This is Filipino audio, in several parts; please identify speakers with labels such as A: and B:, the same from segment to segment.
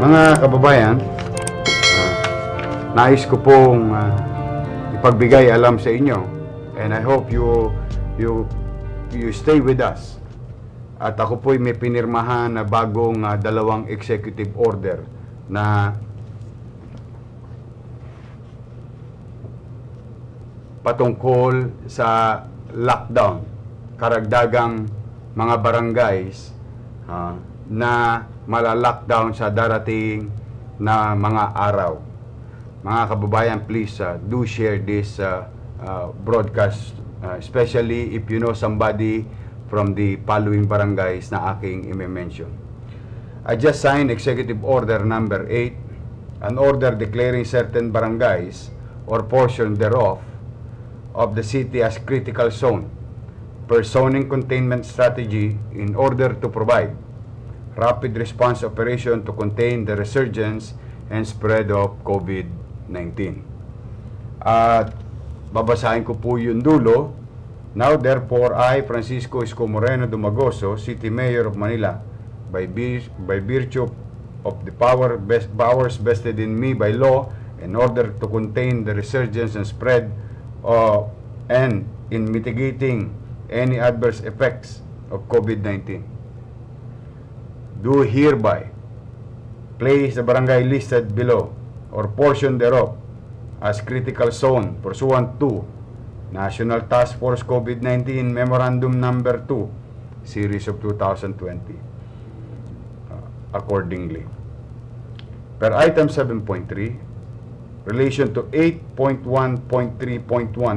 A: Mga kababayan, nais ko pong ipagbigay alam sa inyo, and I hope you stay with us. At ako po'y may pinirmahan na bagong dalawang executive order na patungkol sa lockdown, karagdagang mga barangays na mala-lockdown sa darating na mga araw. Mga kababayan, please do share this broadcast, especially if you know somebody from the following barangays na aking i-mention. I just signed Executive Order number 8, an order declaring certain barangays or portion thereof of the city as critical zone per zoning containment strategy in order to provide rapid response operation to contain the resurgence and spread of COVID-19. At babasahin ko po yung dulo. Now therefore, I, Francisco Isko Moreno Dumagoso, City Mayor of Manila, by virtue of the powers vested in me by law in order to contain the resurgence and spread and in mitigating any adverse effects of COVID-19, do hereby place the barangay listed below or portion thereof as critical zone pursuant to National Task Force COVID-19 Memorandum Number 2, Series of 2020, accordingly. Per item 7.3, relation to 8.1.3.1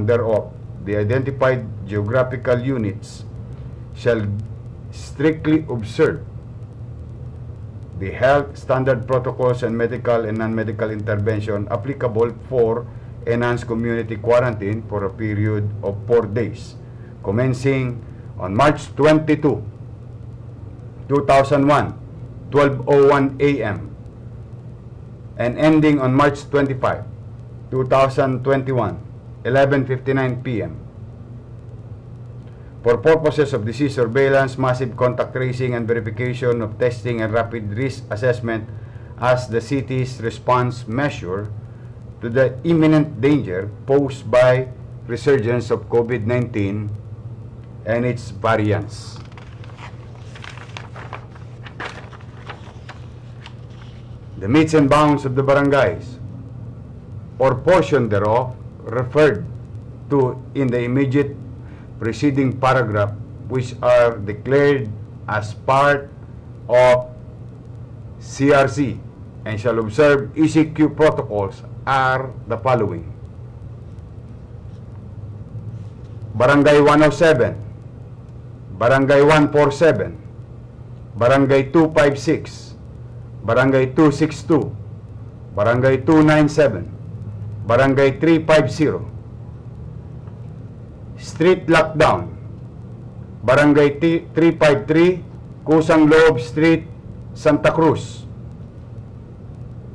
A: thereof, the identified geographical units shall strictly observe the health standard protocols and medical and non-medical intervention applicable for enhanced community quarantine for a period of 4 days, commencing on March 22, 2001, 12:01 a.m. and ending on March 25, 2021, 11:59 p.m. for purposes of disease surveillance, massive contact tracing and verification of testing and rapid risk assessment as the city's response measure to the imminent danger posed by resurgence of COVID-19 and its variants. The metes and bounds of the barangays or portion thereof referred to in the immediate preceding paragraph, which are declared as part of CRC and shall observe ECQ protocols are the following: Barangay 107, Barangay 147, Barangay 256, Barangay 262, Barangay 297, Barangay 350, Street Lockdown, Barangay 353, Kusang Loob Street, Santa Cruz,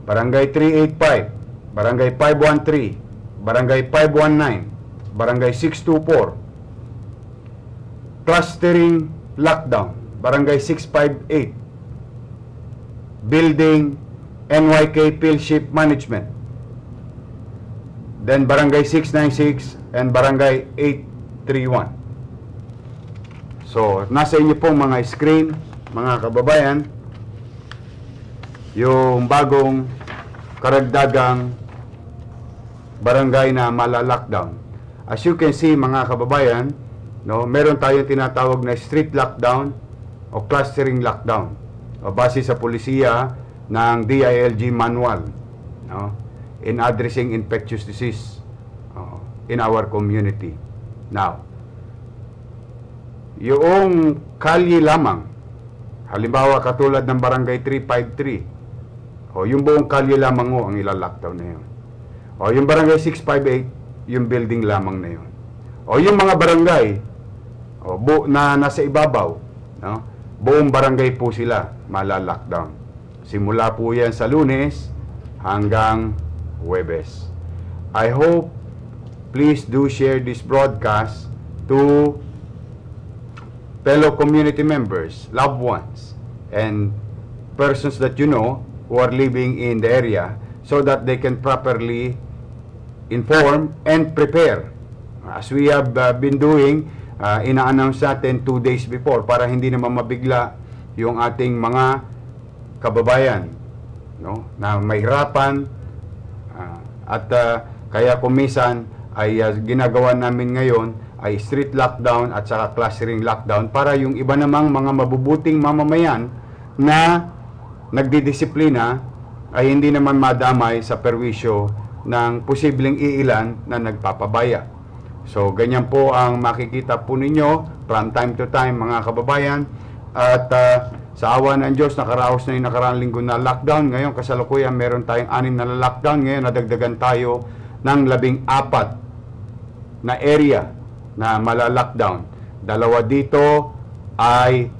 A: Barangay 385, Barangay 513, Barangay 519, Barangay 624, Clustering Lockdown, Barangay 658, Building NYK Philship Management, then Barangay 696 and Barangay 831. So, nasa inyo pong mga screen, mga kababayan, yung bagong karagdagang barangay na mala-lockdown. As you can see, mga kababayan, no, meron tayong tinatawag na street lockdown o clustering lockdown o base sa polisiya ng DILG manual, no, in addressing infectious disease in our community. Now, yung kalye lamang, halimbawa katulad ng Barangay 353, o yung buong kalye lamang ang ila-lockdown na yun. O yung Barangay 658, yung building lamang na yun. O yung mga barangay na nasa ibabaw, no, buong barangay po sila mala-lockdown. Simula po yan sa Lunes hanggang Huwebes. I hope please do share this broadcast to fellow community members, loved ones, and persons that you know who are living in the area so that they can properly inform and prepare. As we have been doing, ina-announce natin 2 days before para hindi naman mabigla yung ating mga kababayan, no, na mahirapan, at kaya kumisan ay ginagawa namin ngayon ay street lockdown at saka clustering lockdown para yung iba namang mga mabubuting mamamayan na nagdidisiplina ay hindi naman madamay sa perwisyo ng posibleng iilan na nagpapabaya. So, ganyan po ang makikita po ninyo from time to time, mga kababayan. At sa awa ng Diyos, nakaraos na yung nakaraang linggo na lockdown. Ngayon, kasalukuyan, meron tayong 6 na lockdown. Ngayon, nadagdagan tayo ng 14 na area na mala-lockdown. 2 dito ay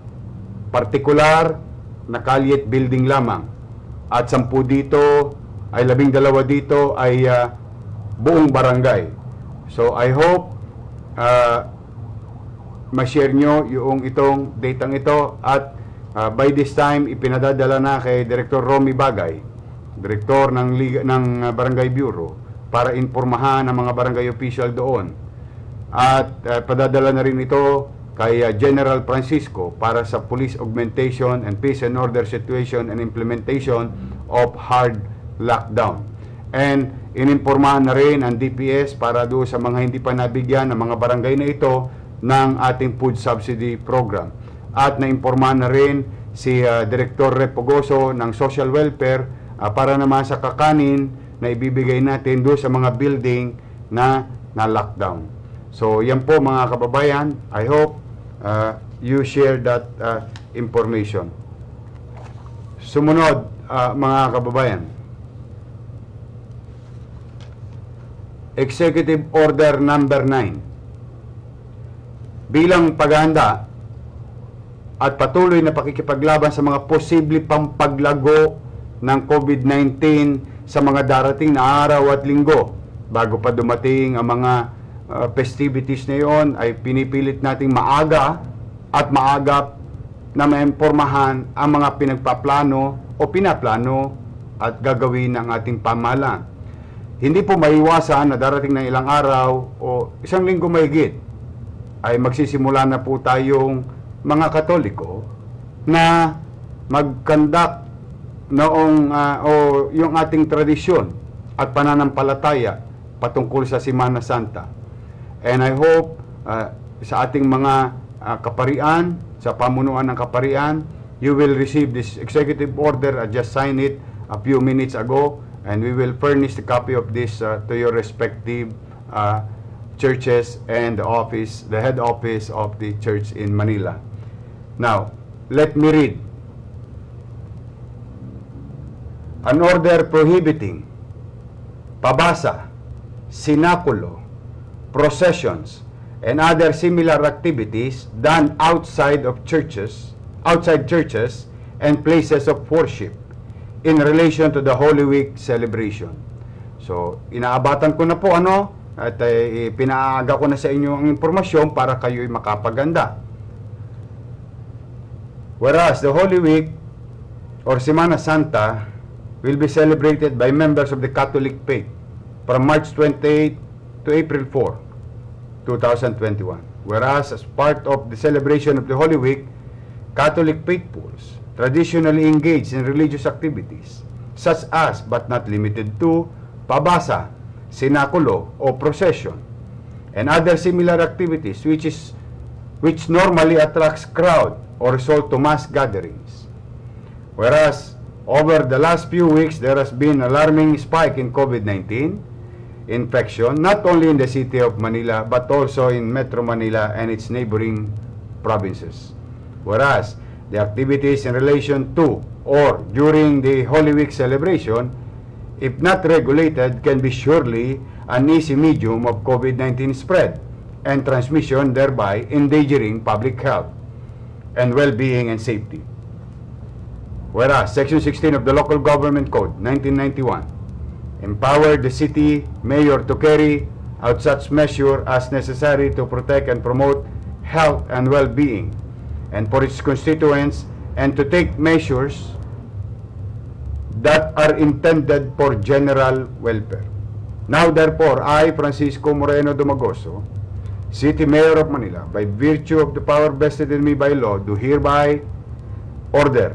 A: particular na kalye at building lamang. At 10 dito ay 12 dito ay buong barangay. So I hope ma-share nyo yung itong datang ito at by this time ipinadadala na kay Director Romy Bagay, Direktor ng Barangay Bureau, para informahan ang mga barangay official doon. At padadala na rin ito kay General Francisco para sa police augmentation and peace and order situation and implementation of hard lockdown. And ininformahan na rin ang DPS para doon sa mga hindi pa nabigyan ng mga barangay na ito ng ating food subsidy program. At naimpormahan na rin si Director Repogoso ng Social Welfare para naman sa kakanin na ibibigay natin doon sa mga building na lockdown. So yan po mga kababayan, I hope you share that information. Sumunod mga kababayan, Executive Order number 9. Bilang paghahanda at patuloy na pakikipaglaban sa mga posible pang paglago ng COVID-19 sa mga darating na araw at linggo, bago pa dumating ang mga festivities na yon, ay pinipilit nating maaga at maagap na maimpormahan ang mga pinagpaplano o pinaplano at gagawin ng ating pamahalaan. Hindi po maiwasan na darating ng ilang araw o isang linggo mahigit ay magsisimula na po tayong mga Katoliko na mag-conduct noong yung ating tradisyon at pananampalataya patungkol sa Semana Santa. And I hope sa ating mga kaparian, sa pamunuan ng kaparian, you will receive this executive order. I just signed it a few minutes ago, and we will furnish the copy of this to your respective churches and the head office of the church in Manila. Now, let me read. An order prohibiting pabasa, sinakulo, processions, and other similar activities done outside churches and places of worship in relation to the Holy Week celebration. So, inaabatan ko na po at pinaaga ko na sa inyo ang impormasyon para kayo'y makapaganda. Whereas the Holy Week or Semana Santa will be celebrated by members of the Catholic faith from March 28 to April 4, 2021. Whereas as part of the celebration of the Holy Week, Catholic faithfuls traditionally engage in religious activities such as, but not limited to, pabasa, sinakulo o procession, and other similar activities which normally attracts crowd or result to mass gatherings. Whereas over the last few weeks there has been alarming spike in COVID-19 infection, not only in the city of Manila but also in Metro Manila and its neighboring provinces. Whereas the activities in relation to or during the Holy Week celebration, if not regulated, can be surely an easy medium of COVID-19 spread and transmission, thereby endangering public health and well-being and safety. Whereas Section 16 of the Local Government Code 1991 empowered the city mayor to carry out such measure as necessary to protect and promote health and well-being and for its constituents, and to take measures that are intended for general welfare. Now therefore, I, Francisco Moreno Dumagoso, City Mayor of Manila, by virtue of the power vested in me by law, do hereby order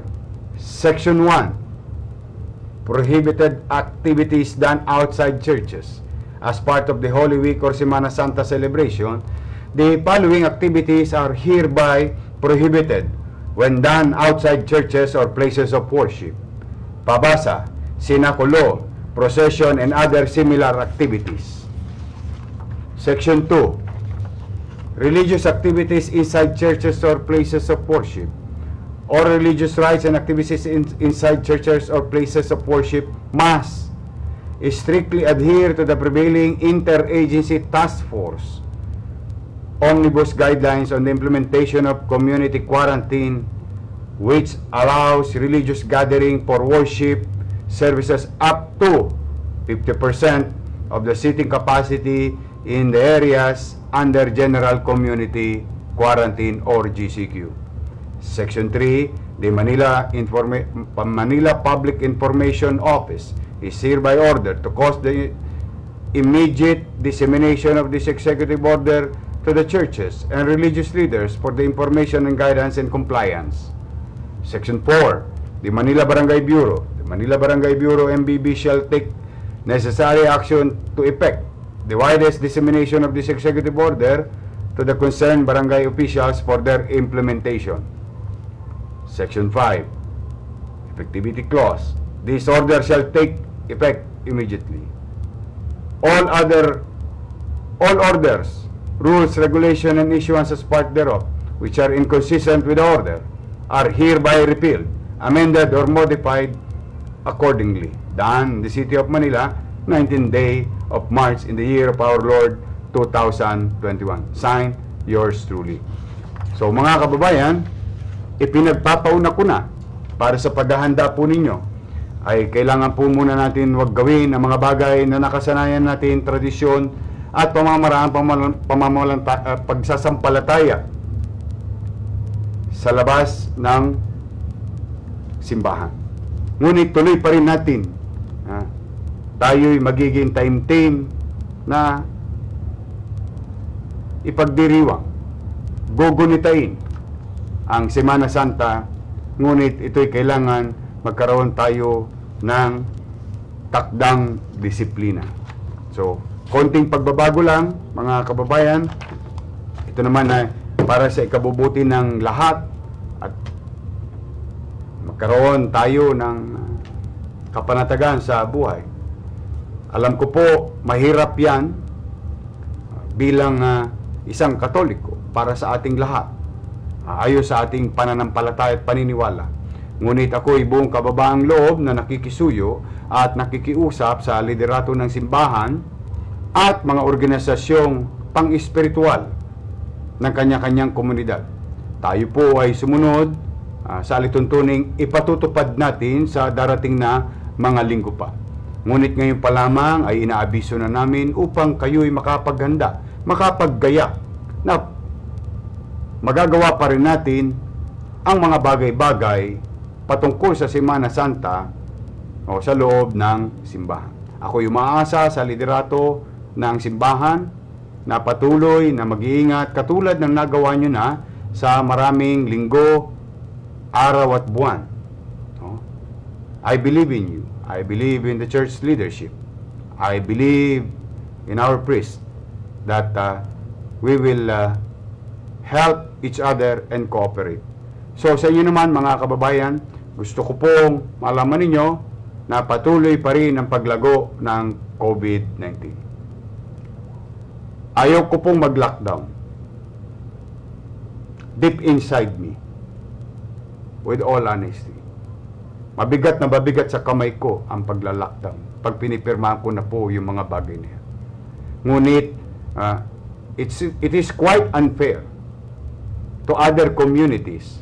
A: Section 1, prohibited activities done outside churches as part of the Holy Week or Semana Santa celebration. The following activities are hereby prohibited when done outside churches or places of worship: pabasa, sinakulo, procession, and other similar activities. Section 2, religious activities inside churches or places of worship. All religious rites and activities inside churches or places of worship must strictly adhere to the prevailing interagency task force omnibus guidelines on the implementation of community quarantine, which allows religious gathering for worship services up to 50% of the seating capacity in the areas under General Community Quarantine or GCQ. Section 3, the Manila Public Information Office is hereby ordered to cause the immediate dissemination of this executive order to the churches and religious leaders for the information and guidance and compliance. Section 4, the Manila Barangay Bureau. The Manila Barangay Bureau MBB shall take necessary action to effect the widest dissemination of this executive order to the concerned barangay officials for their implementation. Section 5, Effectivity Clause. This order shall take effect immediately. All orders, rules, regulation, and issuance as part thereof, which are inconsistent with the order, are hereby repealed, amended, or modified accordingly. Done in the City of Manila, 19th day of March in the year of our Lord 2021. Signed, yours truly. So mga kababayan, ipinagpapauna ko na para sa paghahanda po ninyo ay kailangan po muna natin wag gawin ang mga bagay na nakasanayan natin, tradisyon at pamamaraan pagsasampalataya sa labas ng simbahan. Ngunit tuloy pa rin natin, tayo'y magiging time team na ipagdiriwang, gugunitain ang Semana Santa, ngunit ito'y kailangan magkaroon tayo ng takdang disiplina. So, konting pagbabago lang, mga kababayan. Ito naman ay para sa ikabubuti ng lahat at magkaroon tayo ng kapanatagan sa buhay. Alam ko po, mahirap yan bilang isang Katoliko para sa ating lahat. Ayon sa ating pananampalataya at paniniwala. Ngunit ako'y buong kababaang loob na nakikisuyo at nakikiusap sa liderato ng simbahan at mga organisasyong pang-espiritual ng kanya-kanyang komunidad. Tayo po ay sumunod sa alituntuning ipatutupad natin sa darating na mga linggo pa. Ngunit ngayon pa lamang ay inaabiso na namin upang kayo'y makapaghanda, makapaggaya na magagawa pa rin natin ang mga bagay-bagay patungkol sa Semana Santa o sa loob ng simbahan. Ako'y umaasa sa liderato ng simbahan na patuloy na mag-iingat katulad ng nagawa nyo na sa maraming linggo, araw at buwan. I believe in you. I believe in the church leadership. I believe in our priest that we will help each other and cooperate. So sa inyo naman mga kababayan, gusto ko pong malaman ninyo na patuloy pa rin ang paglago ng COVID-19. Ayaw ko pong mag-lockdown. Deep inside me, with all honesty, mabigat na mabigat sa kamay ko ang pagla-lockdown. Pag pinipirmahan ko na po yung mga bagay na yan. Ngunit, it is quite unfair to other communities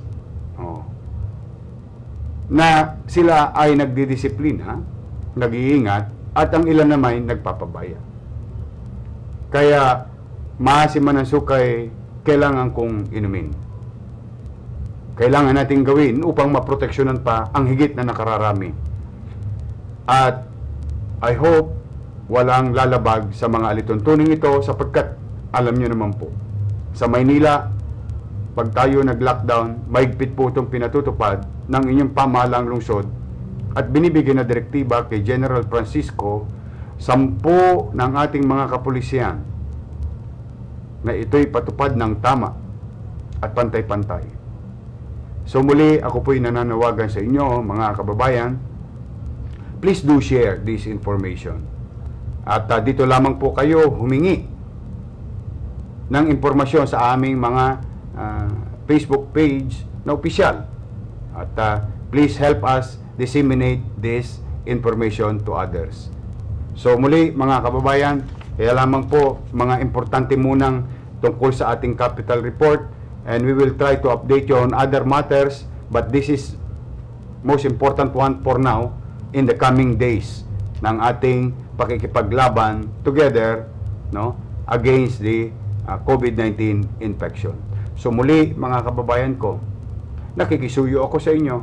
A: na sila ay nagdidisiplina, nag-iingat, at ang ilan naman nagpapabaya. Kaya, maasiman ng sukay, kailangan kong inumin. Kailangan natin gawin upang maproteksyonan pa ang higit na nakararami. At I hope walang lalabag sa mga alituntuning ito sapagkat alam nyo naman po, sa Maynila, pag tayo nag-lockdown, mahigpit po itong pinatutupad ng inyong pamahalaang lungsod at binibigyan na direktiba kay General Francisco 10 ng ating mga kapulisyan na ito'y patupad ng tama at pantay-pantay. So muli, ako po'y nananawagan sa inyo, mga kababayan, please do share this information. At dito lamang po kayo humingi ng impormasyon sa aming mga Facebook page na opisyal. At please help us disseminate this information to others. So muli mga kababayan, kaya lamang po mga importante munang tungkol sa ating capital report, and we will try to update you on other matters, but this is most important one for now in the coming days ng ating pakikipaglaban together, no, against the COVID-19 infection. So muli mga kababayan ko, nakikisuyo ako sa inyo.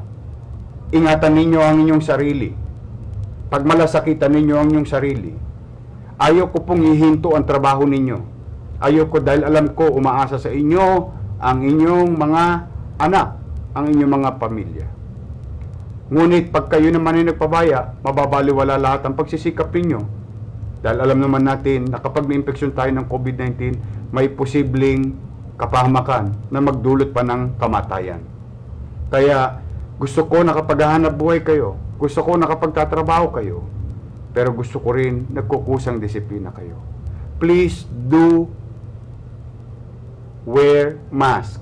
A: Ingatan ninyo ang inyong sarili. Pagmalasakitan ninyo ang inyong sarili. Ayaw ko pong ihinto ang trabaho ninyo. Ayaw ko dahil alam ko umaasa sa inyo ang inyong mga anak, ang inyong mga pamilya. Ngunit pag kayo naman ay nagpabaya, mababaliwala lahat ang pagsisikap ninyo. Dahil alam naman natin na kapag may infeksyon tayo ng COVID-19, may posibleng kapahamakan na magdulot pa ng kamatayan. Kaya gusto ko nakapaghahanap buhay kayo. Gusto ko nakapagtatrabaho kayo. Pero gusto ko rin nagkukusang disiplina kayo. Please do wear mask.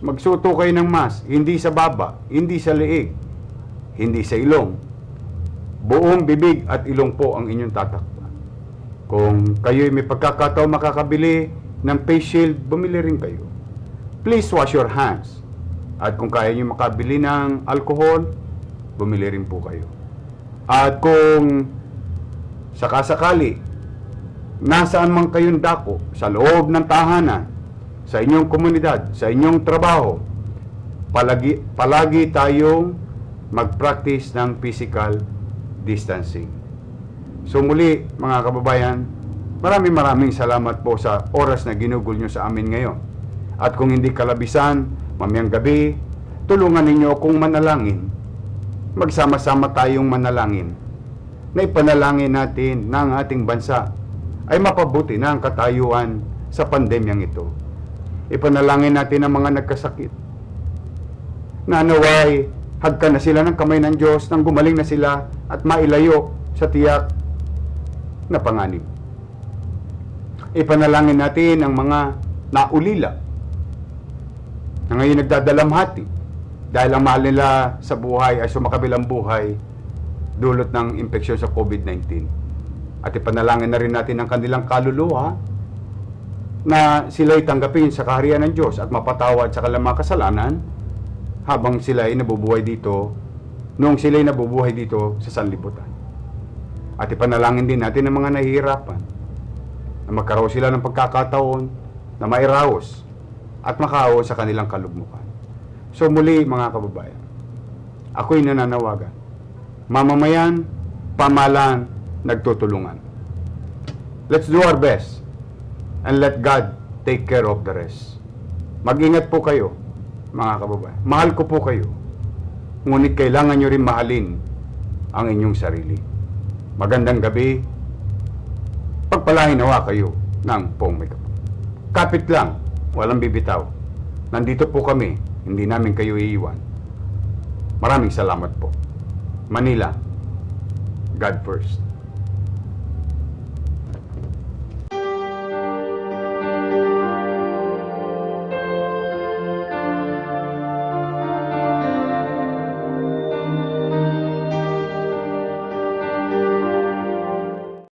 A: Magsuto kayo ng mask. Hindi sa baba, hindi sa leeg, hindi sa ilong. Buong bibig at ilong po ang inyong tatakpan. Kung kayo'y may pagkakataon makakabili ng face shield, bumili rin kayo. Please wash your hands. At kung kaya nyo makabili ng alcohol, bumili rin po kayo. At kung sakasakali, nasaan man kayong dako, sa loob ng tahanan, sa inyong komunidad, sa inyong trabaho, palagi tayong mag-practice ng physical distancing. So muli, mga kababayan, maraming salamat po sa oras na ginugol nyo sa amin ngayon. At kung hindi kalabisan, mamayang gabi, tulungan ninyo akong manalangin. Magsama-sama tayong manalangin na ipanalangin natin na ang ating bansa ay mapabuti na ang katayuan sa pandemyang ito. Ipanalangin natin ang mga nagkasakit na naway hagkan na sila ng kamay ng Diyos nang gumaling na sila at mailayo sa tiyak na panganib. Ipanalangin natin ang mga naulila na ngayon nagdadalamhati dahil ang mahal nila sa buhay ay sumakabilang buhay dulot ng infeksyon sa COVID-19. At ipanalangin na rin natin ang kanilang kaluluwa na sila'y tanggapin sa kaharian ng Diyos at mapatawad sa kanilang mga kasalanan habang sila'y nabubuhay dito, noong sila'y nabubuhay dito sa sanlibutan. At ipanalangin din natin ang mga nahihirapan na magkaroon sila ng pagkakataon na mairaos at makaawa sa kanilang kalugmukan. So muli mga kababayan, ako'y nananawagan. Mamamayan, pamahalaan, nagtutulungan. Let's do our best and let God take care of the rest. Mag-ingat po kayo, mga kababayan. Mahal ko po kayo. Ngunit kailangan nyo rin mahalin ang inyong sarili. Magandang gabi. Pagpalain nawa kayo ng poong may kapal. Kapit lang, walang bibitaw. Nandito po kami, hindi namin kayo iiwan. Maraming salamat po. Manila, God first.